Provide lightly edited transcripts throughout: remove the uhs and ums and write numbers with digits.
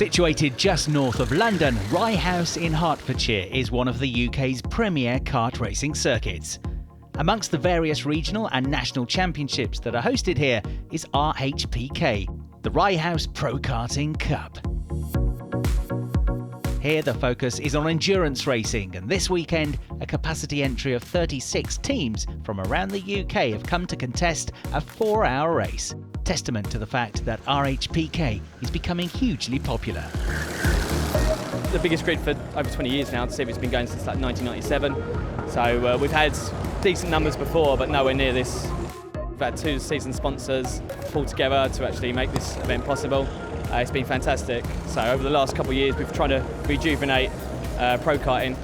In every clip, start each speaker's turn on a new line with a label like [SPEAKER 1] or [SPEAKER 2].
[SPEAKER 1] Situated just north of London, Rye House in Hertfordshire is one of the UK's premier kart racing circuits. Amongst the various regional and national championships that are hosted here is Rhpk, the Rye House Pro Karting Cup. Here the focus is on endurance racing, and this weekend a capacity entry of 36 teams from around the UK have come to contest a 4-hour race. Testament to the fact that Rhpk is becoming hugely popular.
[SPEAKER 2] The biggest grid for over 20 years now. The series has been going since like 1997. So we've had decent numbers before, but nowhere near this. We've had 2 season sponsors pull together to actually make this event possible. It's been fantastic. So over the last couple of years, we've tried to rejuvenate pro karting,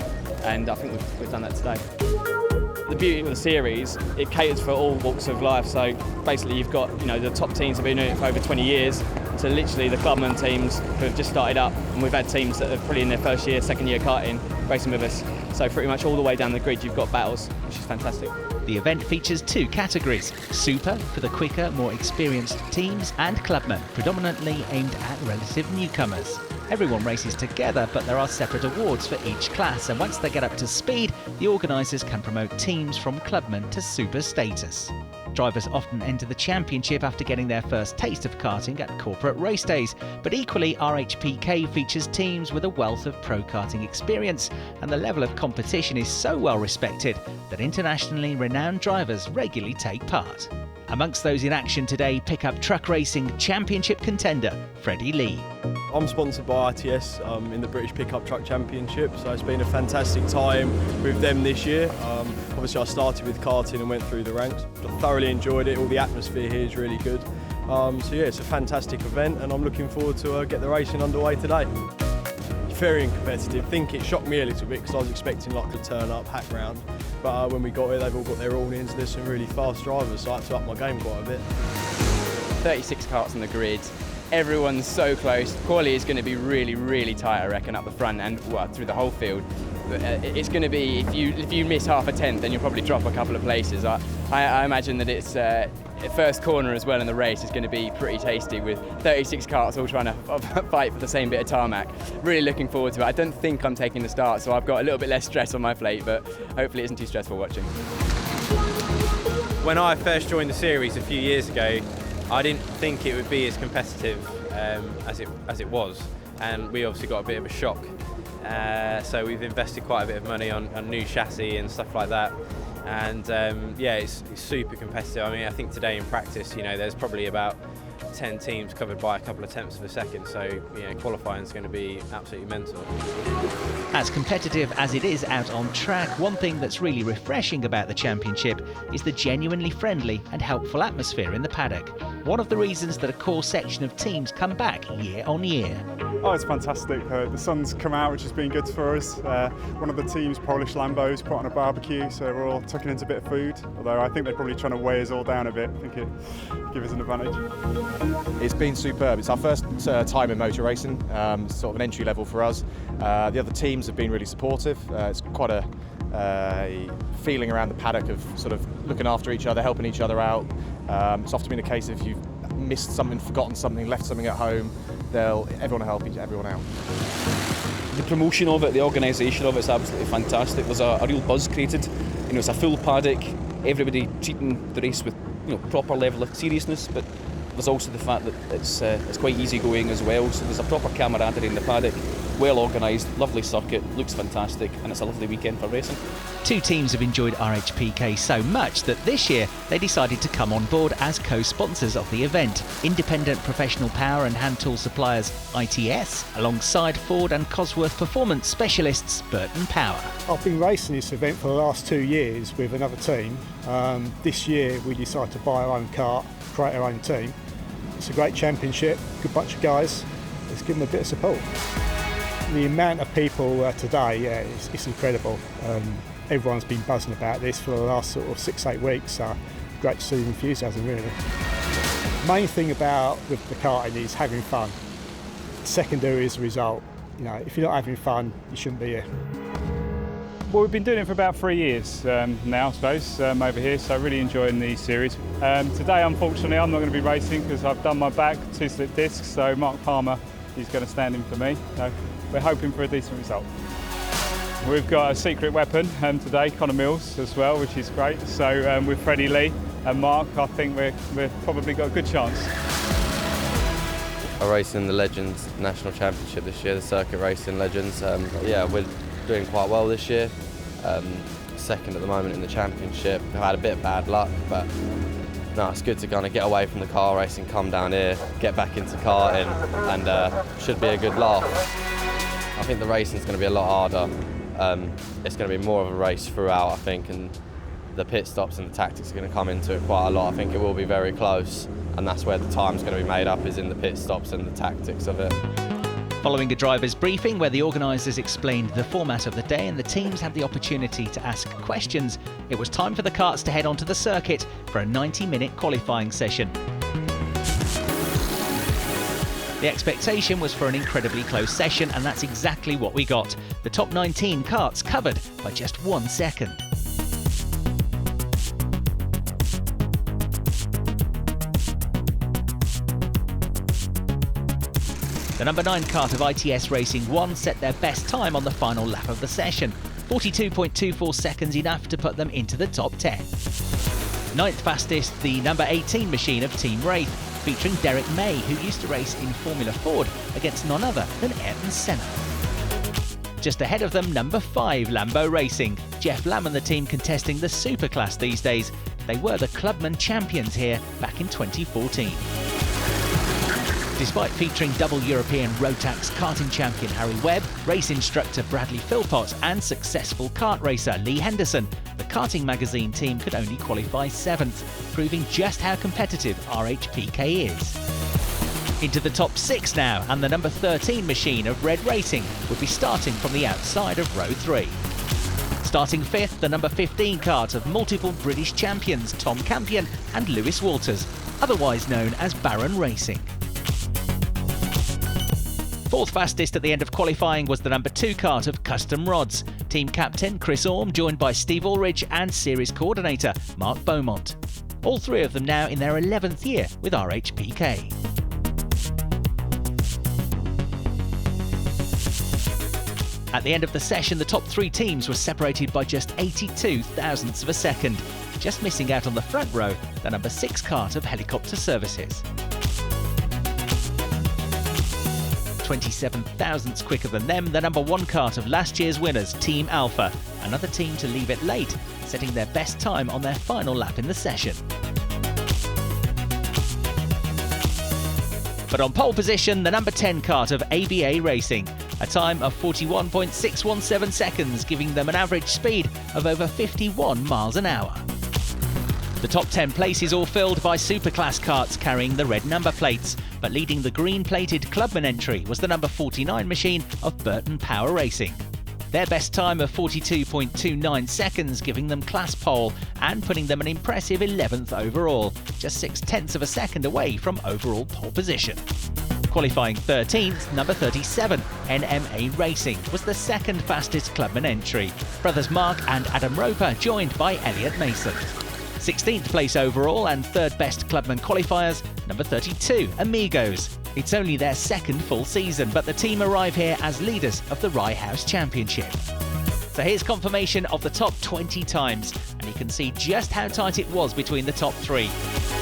[SPEAKER 2] and I think we've done that today. The beauty of the series, it caters for all walks of life. So basically you've got, the top teams have been doing it for over 20 years, to literally the clubman teams who have just started up, and we've had teams that are probably in their first year, second year karting, racing with us. So pretty much all the way down the grid you've got battles, which is fantastic.
[SPEAKER 1] The event features 2 categories: Super for the quicker, more experienced teams, and Clubman, predominantly aimed at relative newcomers. Everyone races together, but there are separate awards for each class, and once they get up to speed, the organisers can promote teams from Clubman to Super status. Drivers often enter the championship after getting their first taste of karting at corporate race days, but equally Rhpk features teams with a wealth of pro karting experience, and the level of competition is so well respected that internationally renowned drivers regularly take part. Amongst those in action today, pickup truck racing championship contender Freddie Lee.
[SPEAKER 3] I'm sponsored by RTS in the British Pickup Truck Championship, so it's been a fantastic time with them this year. Obviously I started with karting and went through the ranks. I thoroughly enjoyed it, all the atmosphere here is really good. So yeah, it's a fantastic event, and I'm looking forward to get the racing underway today. Very competitive. I think it shocked me a little bit because I was expecting like to turn up, hack round, but when we got here they've all got their all-ins. There's some really fast drivers, so I had to up my game quite a bit.
[SPEAKER 2] 36 karts on the grid. Everyone's so close. Quality is going to be really, really tight, I reckon, up the front and through the whole field. It's going to be, if you miss half a tenth, then you'll probably drop a couple of places. I imagine that it's first corner as well in the race is going to be pretty tasty, with 36 karts all trying to fight for the same bit of tarmac. Really looking forward to it. I don't think I'm taking the start, so I've got a little bit less stress on my plate, but hopefully it isn't too stressful watching.
[SPEAKER 4] When I first joined the series a few years ago, I didn't think it would be as competitive as it was, and we obviously got a bit of a shock. So we've invested quite a bit of money on new chassis and stuff like that, and yeah, it's super competitive. I mean, I think today in practice, there's probably about 10 teams covered by a couple of tenths of a second, so qualifying is going to be absolutely mental.
[SPEAKER 1] As competitive as it is out on track, one thing that's really refreshing about the championship is the genuinely friendly and helpful atmosphere in the paddock. One of the reasons that a core section of teams come back year on year.
[SPEAKER 5] Oh, it's fantastic. The sun's come out, which has been good for us. One of the teams, Polish Lambos, put on a barbecue, so we're all tucking into a bit of food. Although I think they're probably trying to weigh us all down a bit. I think it gives us an advantage.
[SPEAKER 6] It's been superb. It's our first time in motor racing, sort of an entry level for us. The other teams have been really supportive. It's quite a feeling around the paddock of sort of looking after each other, helping each other out. It's often been a case if you've missed something, forgotten something, left something at home, everyone will help everyone out.
[SPEAKER 7] The promotion of it, the organisation of it is absolutely fantastic. There's a real buzz created. It's a full paddock, everybody treating the race with proper level of seriousness, but there's also the fact that it's quite easy going as well, so there's a proper camaraderie in the paddock, well organised, lovely circuit, looks fantastic, and it's a lovely weekend for racing.
[SPEAKER 1] 2 teams have enjoyed Rhpk so much that this year they decided to come on board as co-sponsors of the event. Independent professional power and hand tool suppliers ITS, alongside Ford and Cosworth performance specialists Burton Power.
[SPEAKER 8] I've been racing this event for the last 2 years with another team. This year we decided to buy our own kart, create our own team. It's a great championship, good bunch of guys. Let's give them a bit of support. The amount of people today, it's incredible. Everyone's been buzzing about this for the last sort of 6-8 weeks, so great to see the enthusiasm really. The main thing with the karting is having fun. Secondary is the result. If you're not having fun, you shouldn't be here.
[SPEAKER 5] Well, we've been doing it for about 3 years now, I suppose, over here, so really enjoying the series. Today, unfortunately, I'm not going to be racing because I've done my back, 2 slip discs, so Mark Palmer he's going to stand in for me. So we're hoping for a decent result. We've got a secret weapon today, Connor Mills as well, which is great. So with Freddie Lee and Mark, I think we've probably got a good chance.
[SPEAKER 9] I race in the Legends National Championship this year, the Circuit Racing Legends. Yeah, we're doing quite well this year. Second at the moment in the championship. I've had a bit of bad luck, but no, it's good to kind of get away from the car racing, come down here, get back into karting, and should be a good laugh. I think the racing's going to be a lot harder. It's going to be more of a race throughout, I think, and the pit stops and the tactics are going to come into it quite a lot. I think it will be very close, and that's where the time's going to be made up, is in the pit stops and the tactics of it.
[SPEAKER 1] Following a driver's briefing where the organisers explained the format of the day and the teams had the opportunity to ask questions, it was time for the karts to head onto the circuit for a 90-minute qualifying session. The expectation was for an incredibly close session, and that's exactly what we got. The top 19 karts covered by just 1 second. The number 9 kart of ITS Racing 1 set their best time on the final lap of the session, 42.24 seconds, enough to put them into the top 10. Ninth fastest, the number 18 machine of Team Wraith, featuring Derek May, who used to race in Formula Ford against none other than Ayrton Senna. Just ahead of them, number 5 Lambo Racing, Jeff Lamb and the team contesting the Superclass these days. They were the Clubman champions here back in 2014. Despite featuring double European Rhpk karting champion Harry Webb, race instructor Bradley Philpott and successful kart racer Lee Henderson, the Karting magazine team could only qualify 7th, proving just how competitive Rhpk is. Into the top 6 now, and the number 13 machine of Red Racing would be starting from the outside of row 3. Starting 5th, the number 15 kart of multiple British champions Tom Campion and Lewis Walters, otherwise known as Baron Racing. 4th fastest at the end of qualifying was the number 2 kart of Custom Rods. Team captain Chris Orme, joined by Steve Ulrich and series coordinator Mark Beaumont. All 3 of them now in their 11th year with Rhpk. At the end of the session, the top 3 teams were separated by just 82 thousandths of a second, just missing out on the front row, the number 6 kart of Helicopter Services. 27 thousandths quicker than them, the number 1 kart of last year's winners, Team Alpha, another team to leave it late, setting their best time on their final lap in the session. But on pole position, the number 10 kart of ABA Racing, a time of 41.617 seconds, giving them an average speed of over 51 miles an hour. The top 10 places all filled by Superclass karts carrying the red number plates, but leading the green-plated Clubman entry was the number 49 machine of Burton Power Racing. Their best time of 42.29 seconds, giving them class pole and putting them an impressive 11th overall, just 0.6 of a second away from overall pole position. Qualifying 13th, number 37, NMA Racing, was the second fastest Clubman entry. Brothers Mark and Adam Roper joined by Elliot Mason. 16th place overall and 3rd best Clubman qualifiers, number 32, Amigos. It's only their 2nd full season, but the team arrive here as leaders of the Rye House Championship. So here's confirmation of the top 20 times, and you can see just how tight it was between the top 3.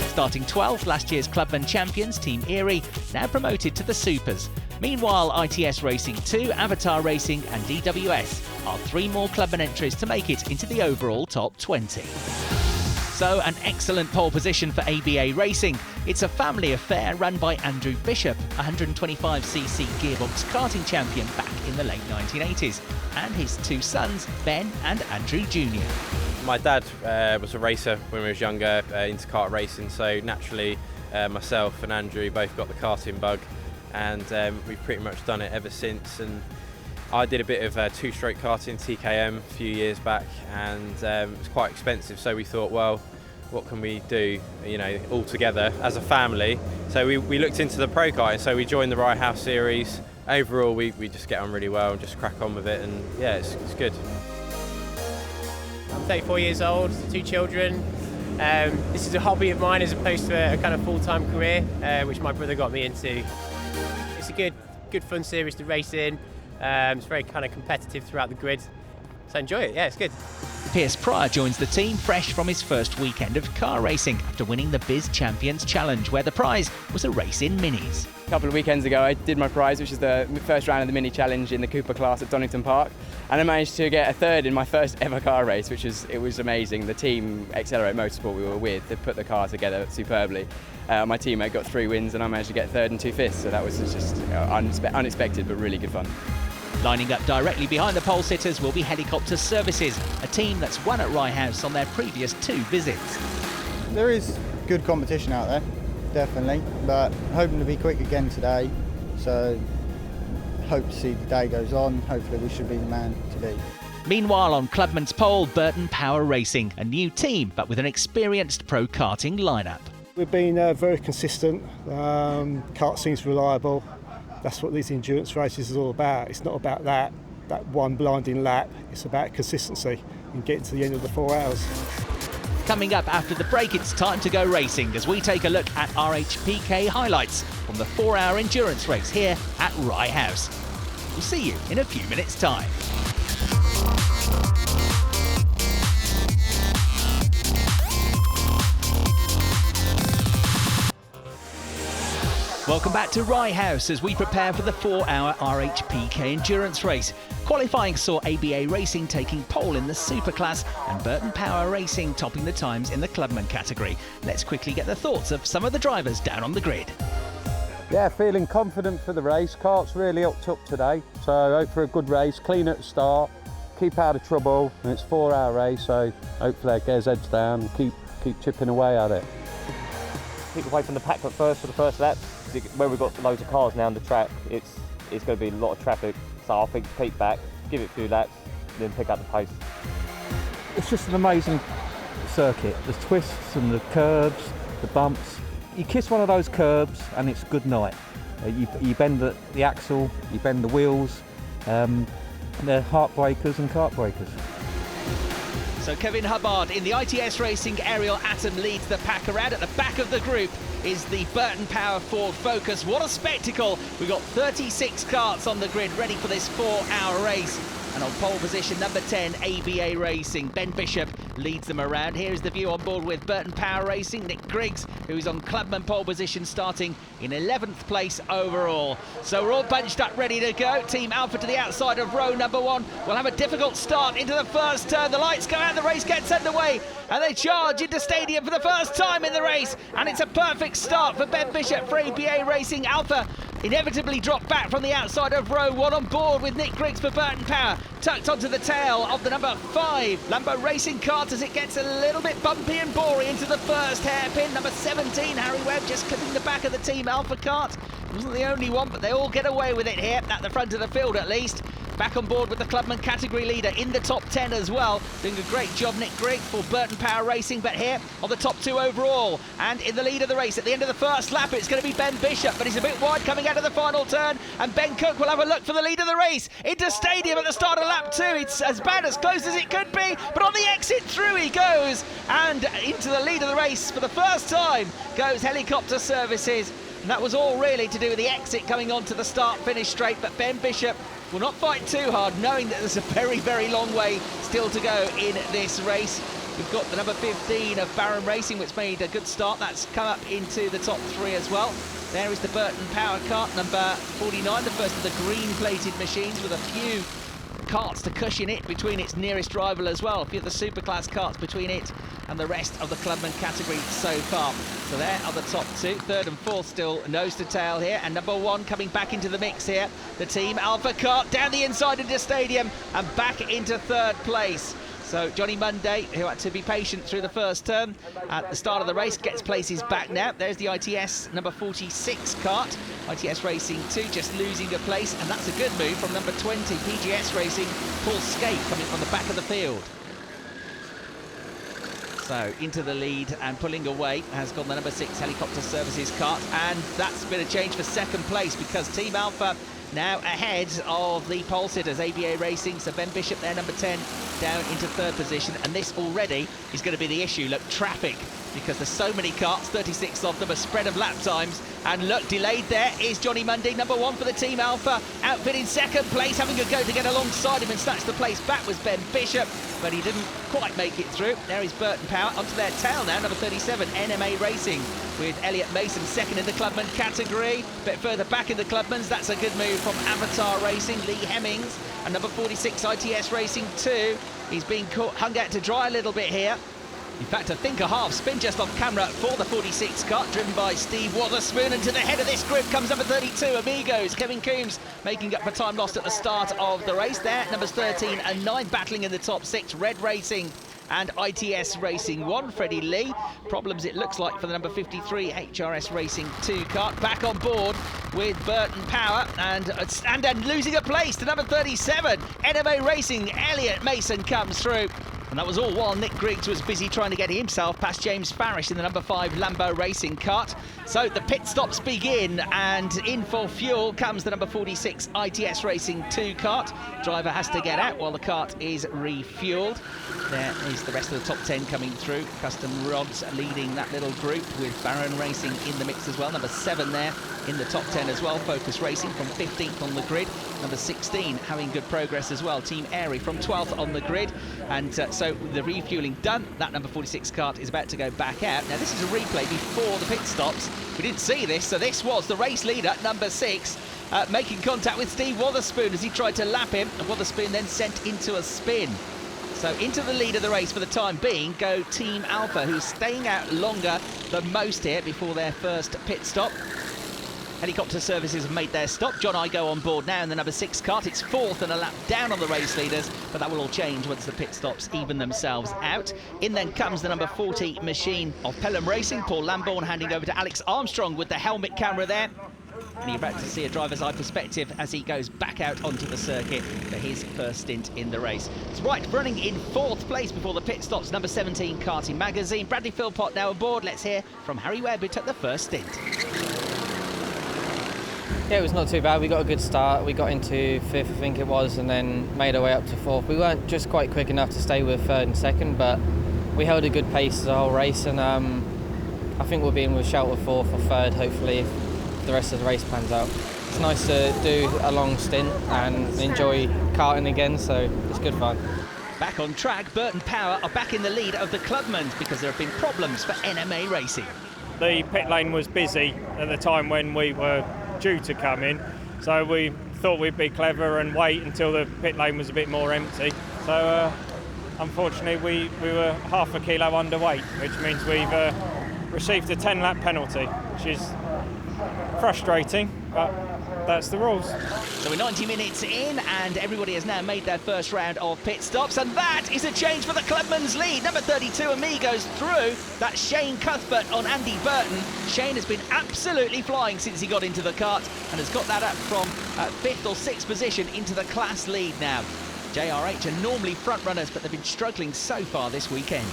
[SPEAKER 1] Starting 12th, last year's Clubman champions, Team Erie, now promoted to the Supers. Meanwhile, ITS Racing 2, Avatar Racing and DWS are 3 more Clubman entries to make it into the overall top 20. So an excellent pole position for ABA Racing. It's a family affair run by Andrew Bishop, 125cc gearbox karting champion back in the late 1980s, and his 2 sons, Ben and Andrew Jr.
[SPEAKER 4] My dad was a racer when we was younger, into kart racing, so naturally myself and Andrew both got the karting bug, and we've pretty much done it ever since. And I did a bit of 2-stroke karting, TKM, a few years back, and it was quite expensive, so we thought, well, what can we do, you know, all together as a family? So we looked into the pro karting, so we joined the Rye House series. Overall, we just get on really well and just crack on with it, and yeah, it's good.
[SPEAKER 10] I'm 34 years old, 2 children. This is a hobby of mine as opposed to a kind of full-time career, which my brother got me into. It's a good good fun series to race in. It's very kind of competitive throughout the grid, so enjoy it. Yeah, it's good.
[SPEAKER 1] Pierce Pryor joins the team fresh from his first weekend of car racing after winning the Biz Champions Challenge, where the prize was a race in minis.
[SPEAKER 2] A couple of weekends ago I did my prize, which is the first round of the mini challenge in the Cooper class at Donington Park, and I managed to get a third in my first ever car race, which was amazing. The team Accelerate Motorsport we were with, they put the car together superbly. My teammate got 3 wins and I managed to get third and 2 fifths, so that was just unexpected but really good fun.
[SPEAKER 1] Lining up directly behind the pole sitters will be Helicopter Services, a team that's won at Rye House on their previous 2 visits.
[SPEAKER 11] There is good competition out there, definitely, but hoping to be quick again today, so hope to see the day goes on. Hopefully we should be the man to beat.
[SPEAKER 1] Meanwhile, on Clubman's pole, Burton Power Racing, a new team but with an experienced pro karting lineup.
[SPEAKER 8] We've been very consistent, kart seems reliable. That's what these endurance races is all about. It's not about that one blinding lap, it's about consistency and getting to the end of the 4 hours.
[SPEAKER 1] Coming up after the break, it's time to go racing as we take a look at Rhpk highlights from the 4-hour endurance race here at Rye House. We'll see you in a few minutes' time. Welcome back to Rye House as we prepare for the 4-hour Rhpk endurance race. Qualifying saw ABA Racing taking pole in the Super Class and Burton Power Racing topping the times in the Clubman category. Let's quickly get the thoughts of some of the drivers down on the grid.
[SPEAKER 12] Yeah, feeling confident for the race. Kart's really upped up today, so hope for a good race, clean at the start, keep out of trouble, and it's a 4-hour race, so hopefully it gets heads down and keep chipping away at it.
[SPEAKER 13] Keep away from the pack at first for the first lap. Where we've got loads of cars now on the track, it's going to be a lot of traffic, so I think keep back, give it a few laps, then pick up the pace.
[SPEAKER 12] It's just an amazing circuit. The twists and the curves, the bumps. You kiss one of those curbs and it's good night. You bend the axle, you bend the wheels, they're heartbreakers and kart breakers.
[SPEAKER 1] So Kevin Hubbard in the ITS Racing Ariel Atom leads the pack around. At the back of the group is the Burton Power Ford Focus. What a spectacle. We've got 36 karts on the grid ready for this 4-hour race. And on pole position, number 10, ABA Racing. Ben Bishop leads them around. Here's the view on board with Burton Power Racing. Nick Griggs, who's on Clubman pole position, starting in 11th place overall. So we're all bunched up, ready to go. Team Alpha to the outside of row number 1. We'll have a difficult start into the first turn. The lights go out, the race gets underway, and they charge into stadium for the first time in the race. And it's a perfect start for Ben Bishop for ABA Racing. Alpha inevitably dropped back from the outside of row 1 on board with Nick Griggs for Burton Power, tucked onto the tail of the number 5 Lambo Racing Kart as it gets a little bit bumpy and boring into the first hairpin. Number 17 Harry Webb just clipping the back of the Team Alpha Kart. Wasn't the only one, but they all get away with it here at the front of the field at least. Back on board with the Clubman category leader in the top 10 as well. Doing a great job, Nick Grigg, for Burton Power Racing, but here on the top 2 overall. And in the lead of the race at the end of the first lap, it's going to be Ben Bishop, but he's a bit wide coming out of the final turn. And Ben Cook will have a look for the lead of the race into stadium at the start of lap 2. It's about as close as it could be, but on the exit through he goes. And into the lead of the race for the first time goes Helicopter Services. And that was all really to do with the exit coming onto the start-finish straight, but Ben Bishop will not fight too hard, knowing that there's a very, very long way still to go in this race. We've got the number 15 of Barron Racing, which made a good start. That's come up into the top 3 as well. There is the Burton Power Kart, number 49, the first of the green-plated machines with a few karts to cushion it between its nearest rival as well. A few of the Superclass karts between it and the rest of the Clubman category so far. So there are the top 2. 3rd and 4th still nose to tail here, and number 1 coming back into the mix here. The Team Alpha Kart down the inside into stadium and back into 3rd place. So Johnny Monday, who had to be patient through the first turn at the start of the race, gets places back now. There's the ITS number 46 kart. ITS Racing 2 just losing a place, and that's a good move from number 20 PGS Racing. Paul Scape coming from the back of the field. So into the lead and pulling away has gone the number 6 Helicopter Services kart, and that's been a change for 2nd place because Team Alpha now ahead of the pole sitters, ABA Racing. So Ben Bishop there, number 10, down into third position, and this already is going to be the issue. Look, traffic, because there's so many karts, 36 of them, a spread of lap times, and look, delayed there is Johnny Mundy, number 1 for the Team Alpha outfit in second place, having a go to get alongside him and snatch the place back was Ben Bishop, but he didn't quite make it through. There is Burton Power onto their tail now, number 37, NMA Racing, with Elliot Mason second in the Clubman category. A bit further back in the Clubmans, that's a good move from Avatar Racing, Lee Hemmings, and number 46, ITS Racing 2. He's being hung out to dry a little bit here. In fact, I think a half spin just off camera for the 46 kart, driven by Steve Wotherspoon, and to the head of this group comes number 32, Amigos. Kevin Coombs making up for time lost at the start of the race there. Numbers 13 and 9 battling in the top 6, Red Racing and ITS Racing 1, Freddie Lee. Problems, it looks like, for the number 53 HRS Racing 2 kart. Back on board with Burton Power, and then losing a place to number 37, NMA Racing. Elliot Mason comes through. And that was all while Nick Griggs was busy trying to get himself past James Farish in the number 5 Lambo Racing kart. So the pit stops begin, and in for fuel comes the number 46 ITS Racing 2 kart. Driver has to get out while the kart is refueled. There is the rest of the top 10 coming through. Custom Rods leading that little group, with Baron Racing in the mix as well. Number 7 there in the top 10 as well. Focus Racing from 15th on the grid. Number 16 having good progress as well. Team Airy from 12th on the grid. And so the refueling done, that number 46 kart is about to go back out. Now this is a replay before the pit stops. We didn't see this, so this was the race leader, number 6, making contact with Steve Wotherspoon as he tried to lap him, and Wotherspoon then sent into a spin. So into the lead of the race for the time being go Team Alpha, who's staying out longer than most here before their first pit stop. Helicopter services have made their stop. John Igo on board now in the number 6 kart. It's 4th and a lap down on the race leaders, but that will all change once the pit stops even themselves out. In then comes the number 40 machine of Pelham Racing. Paul Lambourne handing over to Alex Armstrong with the helmet camera there. And you're about to see a driver's eye perspective as he goes back out onto the circuit for his first stint in the race. It's right, running in 4th place before the pit stops, number 17 Karting Magazine. Bradley Philpott now aboard. Let's hear from Harry Webb, who took the first stint.
[SPEAKER 14] Yeah, it was not too bad. We got a good start. We got into 5th, I think it was, and then made our way up to 4th. We weren't just quite quick enough to stay with 3rd and 2nd, but we held a good pace the whole race, and I think we'll be in with shout of 4th or 3rd, hopefully, if the rest of the race pans out. It's nice to do a long stint and enjoy karting again, so it's good fun.
[SPEAKER 1] Back on track, Burton Power are back in the lead of the Clubmans because there have been problems for NMA Racing.
[SPEAKER 15] The pit lane was busy at the time when we were due to come in, so we thought we'd be clever and wait until the pit lane was a bit more empty. So unfortunately we were half a kilo underweight, which means we've received a 10-lap penalty, which is frustrating, but that's the rules.
[SPEAKER 1] So we're 90 minutes in, and everybody has now made their first round of pit stops, and that is a change for the Clubman's lead. Number 32, Amigos through. That's Shane Cuthbert on Andy Burton. Shane has been absolutely flying since he got into the kart, and has got that up from 5th or 6th position into the class lead now. JRH are normally front runners, but they've been struggling so far this weekend.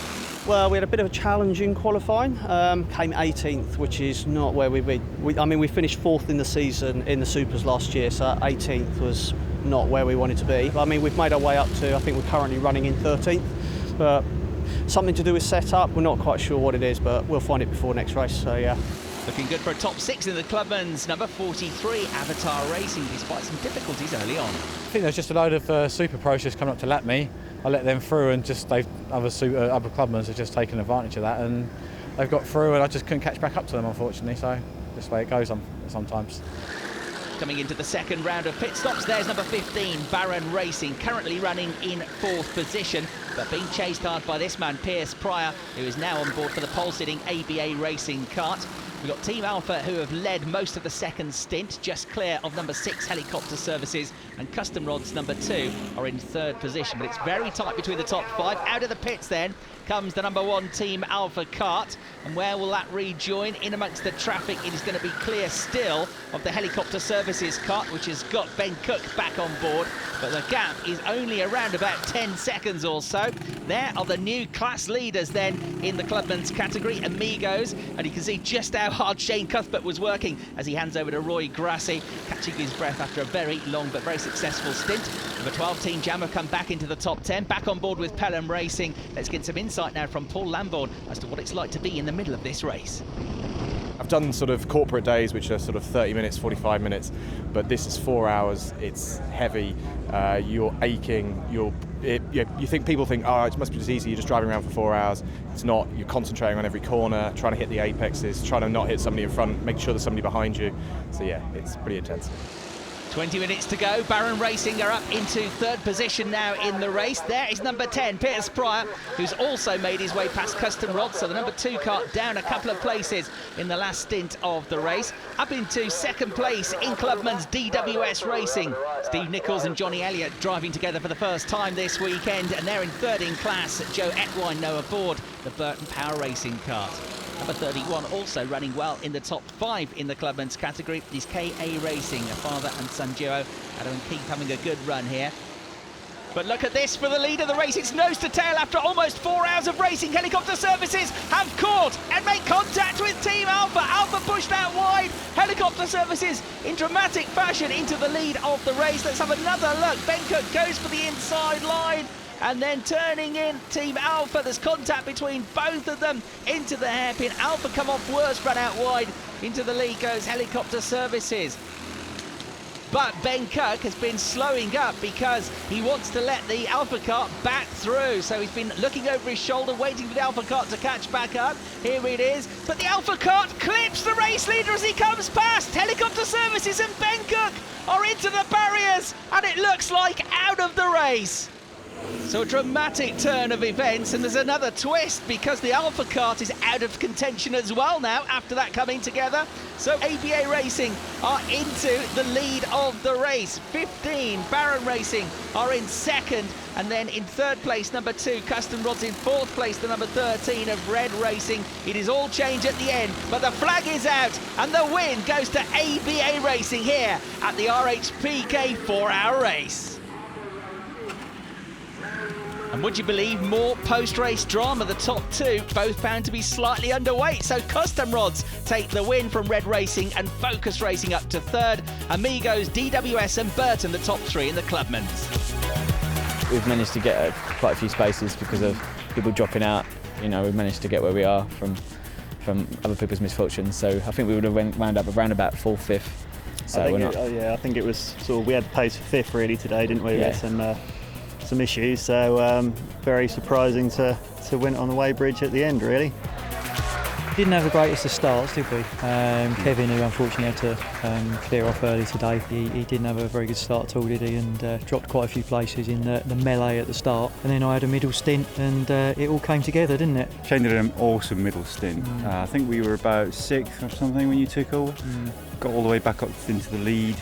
[SPEAKER 16] Well, we had a bit of a challenging qualifying. Came 18th, which is not where we've been. We finished 4th in the season in the Supers last year, so 18th was not where we wanted to be. I mean, we've made our way up to, I think we're currently running in 13th, but something to do with setup. We're not quite sure what it is, but we'll find it before next race, so yeah.
[SPEAKER 1] Looking good for a top 6 in the Clubmans. Number 43, Avatar Racing, despite some difficulties early on.
[SPEAKER 17] I think there's just a load of Super Pros just coming up to lap me. I let them through, and just other Clubmans have just taken advantage of that, and they've got through, and I just couldn't catch back up to them, unfortunately. So this way it goes sometimes.
[SPEAKER 1] Coming into the second round of pit stops, there's number 15, Baron Racing, currently running in 4th position, but being chased hard by this man, Pierce Pryor, who is now on board for the pole-sitting ABA Racing kart. We've got Team Alpha, who have led most of the second stint, just clear of number 6 Helicopter Services, and Custom Rods number 2 are in 3rd position, but it's very tight between the top 5. Out of the pits then comes the number 1 Team Alpha kart, and where will that rejoin? In amongst the traffic, it is going to be clear still of the Helicopter Services kart, which has got Ben Cook back on board, but the gap is only around about 10 seconds or so. There are the new class leaders then in the Clubman's category, Amigos, and you can see just how hard Shane Cuthbert was working as he hands over to Roy Grassi, catching his breath after a very long but very successful stint. The 12-team Jammer come back into the top 10, back on board with Pelham Racing. Let's get some insight now from Paul Lambourne as to what it's like to be in the middle of this race.
[SPEAKER 6] I've done sort of corporate days, which are sort of 30 minutes, 45 minutes, but this is 4 hours. It's heavy. You're aching. People think, oh, it must be just easy. You're just driving around for 4 hours. It's not. You're concentrating on every corner, trying to hit the apexes, trying to not hit somebody in front, making sure there's somebody behind you. So yeah, it's pretty intense.
[SPEAKER 1] 20 minutes to go. Baron Racing are up into third position now in the race. There is number 10, Peter Spryer, who's also made his way past Custom Rod. So the number 2 kart down a couple of places in the last stint of the race. Up into second place in Clubman's DWS Racing. Steve Nichols and Johnny Elliott driving together for the first time this weekend. And they're in third in class. Joe Etwine now aboard the Burton Power Racing kart. Number 31 also running well in the top 5 in the Clubman's category is KA Racing, a father and son duo. Adam and Keith having a good run here. But look at this for the lead of the race. It's nose to tail after almost 4 hours of racing. Helicopter Services have caught and make contact with Team Alpha. Alpha pushed out wide. Helicopter Services in dramatic fashion into the lead of the race. Let's have another look. Ben Cook goes for the inside line. And then turning in Team Alpha, there's contact between both of them into the hairpin. Alpha come off worst, run out wide. Into the lead goes Helicopter Services. But Ben Cook has been slowing up because he wants to let the Alpha kart back through. So he's been looking over his shoulder, waiting for the Alpha kart to catch back up. Here it is. But the Alpha kart clips the race leader as he comes past. Helicopter Services and Ben Cook are into the barriers, and it looks like out of the race. So a dramatic turn of events, and there's another twist because the Alpha kart is out of contention as well now after that coming together. So ABA Racing are into the lead of the race. 15 Baron Racing are in second, and then in third place number 2 Custom Rods, in fourth place the number 13 of Red Racing. It is all change at the end, but the flag is out and the win goes to ABA Racing here at the Rhpk 4-hour race. And would you believe, more post-race drama? The top 2 both found to be slightly underweight. So Custom Rods take the win from Red Racing and Focus Racing up to third. Amigos, DWS and Burton the top 3 in the Clubman's.
[SPEAKER 2] We've managed to get quite a few spaces because of people dropping out. You know, we've managed to get where we are from other people's misfortunes. So I think we would have wound up around about 4th, 5th. So
[SPEAKER 18] I think it was sort of, we had the pace for 5th really today, didn't we?
[SPEAKER 2] Yeah.
[SPEAKER 18] We had some issues, so very surprising to win it on the weighbridge at the end, really.
[SPEAKER 19] Didn't have the greatest of starts, did we? Kevin, who unfortunately had to clear off early today, he didn't have a very good start at all, did he? And dropped quite a few places in the melee at the start. And then I had a middle stint, and it all came together, didn't it?
[SPEAKER 20] Shane did an awesome middle stint. I think we were about 6th or something when you took over. Got all the way back up into the lead.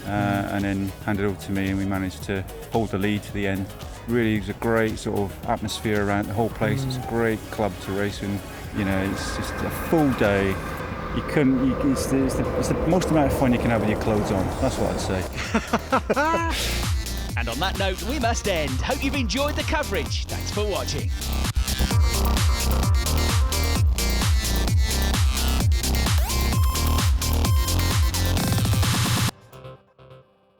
[SPEAKER 20] And then handed over to me, and we managed to hold the lead to the end. Really, it was a great sort of atmosphere around the whole place. It's a great club to race in. You know, it's just a full day. It's the most amount of fun you can have with your clothes on. That's what I'd say.
[SPEAKER 1] And on that note, we must end. Hope you've enjoyed the coverage. Thanks for watching.